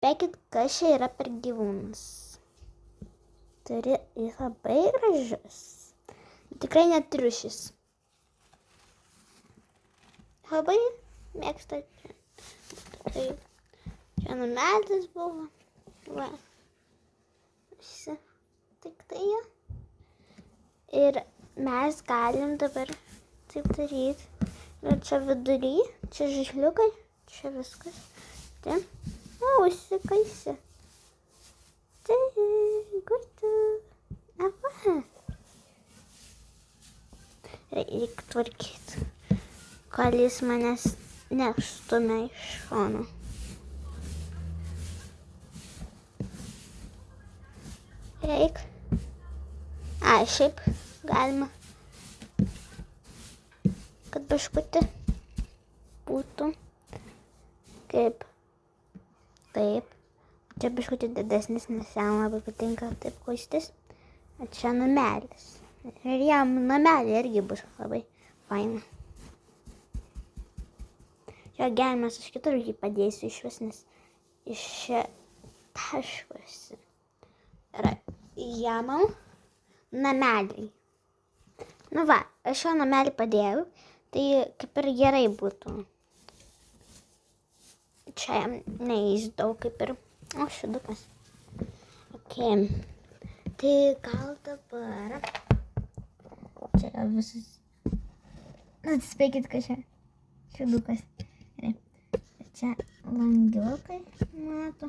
Spėkit, kas čia yra per gyvūnas. Jis labai gražus. Tikrai net triušis. Labai mėgsta čia. Tai čia namelis buvo. Va. Tik tai jo. Ir mes galim dabar taip daryti. Ir čia vidury, čia žaisliukai, čia viskas. Tai, užsikaisi. Tai, gustu. Ava. Reikia tvarkyti, kol jis manęs nestumia iš šono. Reikia. Šiaip galima, kad biškutį būtų kaip taip. Čia biškutį didesnis, nes jam labai patinka taip kuistis. O čia namelis. Ir jam namelį irgi bus labai faina. Čia gelmės aš kitur jį padėsiu iš vis, nes iš čia taškosi. Yra jamam nameliai. Nu va, aš jo namelį padėjau, tai kaip ir gerai būtų. Čia jam neįs daug kaip ir. O, šiudukas. Ok. Tai gal dabar. Čia visas. Atspėkit, kas čia. Šiudukas. Čia langiukai, mato.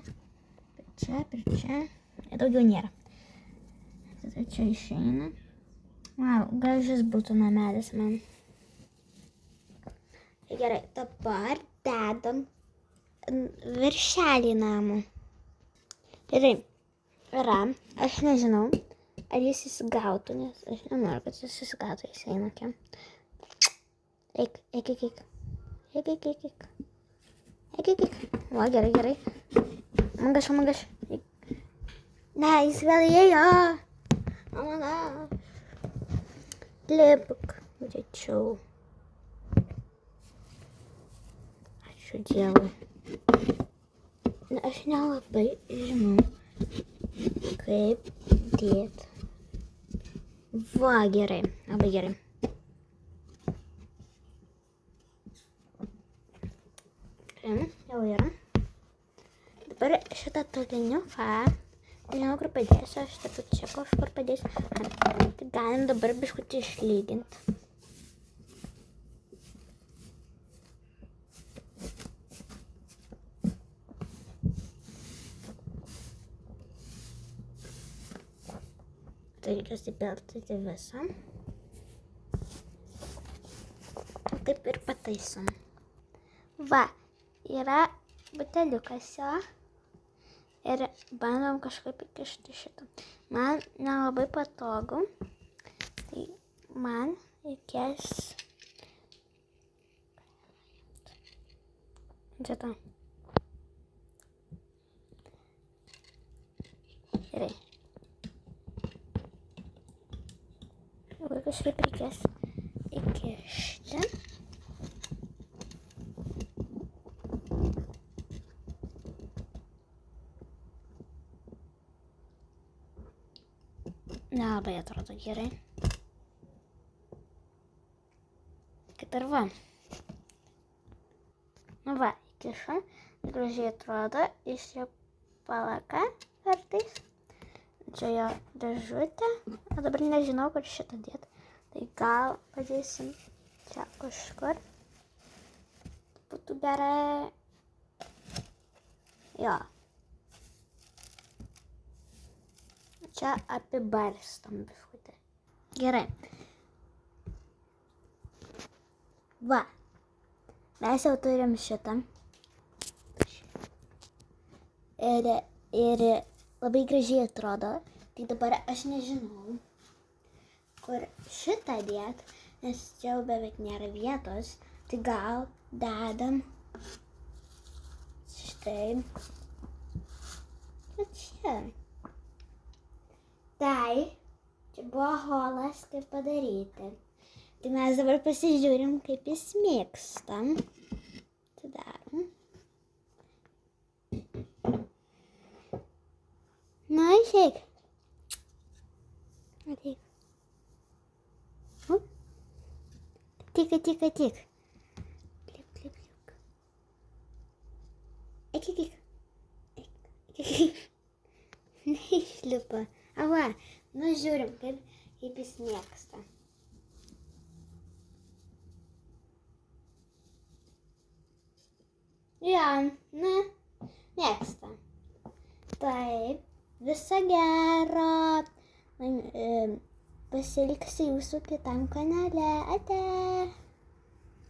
Per čia. Ir daugiau nėra. Tada čia išeina. Wow, gražus būtų namelis man. Tai gerai, dabar dedam viršelį namų. Gerai, yra, aš nežinau, ar jis įsigautų, nes aš nenoriu, kad jis įsigautų, jis eina čia. Eik. Va, gerai. Mangaš. Ne, jis vėl įėjo. Oh my god. Lipk, greičiau. Ačiū Dievui. Aš nelabai žinau, kaip dėti. Va, gerai, labai gerai. Jau yra. Dabar šitą toliniuką, nežinau, kur padėsiu, aš šitą čia kažkur padėsiu. Tai galim dabar biškutį išlyginti. Tai reikia įpilti visą. Taip ir pataisom. Va, yra buteliukas jo. Ir bandom kažkaip įkišti šitą. Man nelabai patogu. Tai man reikės šitą. Gerai. Kažkaip reikės įkišti. Nelabai atrodo gerai. Kaip ir va. Nu va, įkišam. Gražiai atrodo. Iš jo palaka kartais. Čia jo dėžutė. O dabar nežinau, kur šitą dėti. Tai gal padėsim čia kažkur. Būtų gerai. Jo. Čia apibarstam biškutį. Gerai. Va. Mes jau turim šitą. Ir labai gražiai atrodo. Tai dabar aš nežinau, kur šitą dėt, nes čia jau beveik nėra vietos. Tai gal dedam štai. Va čia. Tai, čia buvo holas, kaip padaryti. Tai mes dabar pasižiūrim, kaip jis mėgsta. Tai darom. išeik. Ateik. Ateik. Lip. Eik. Neišlipa. Va, nu žiūrim, kaip jis mėgsta. Jo, na, mėgsta. Taip, viso gero. Pasiliksiu jūsų kitam kanale. Ate.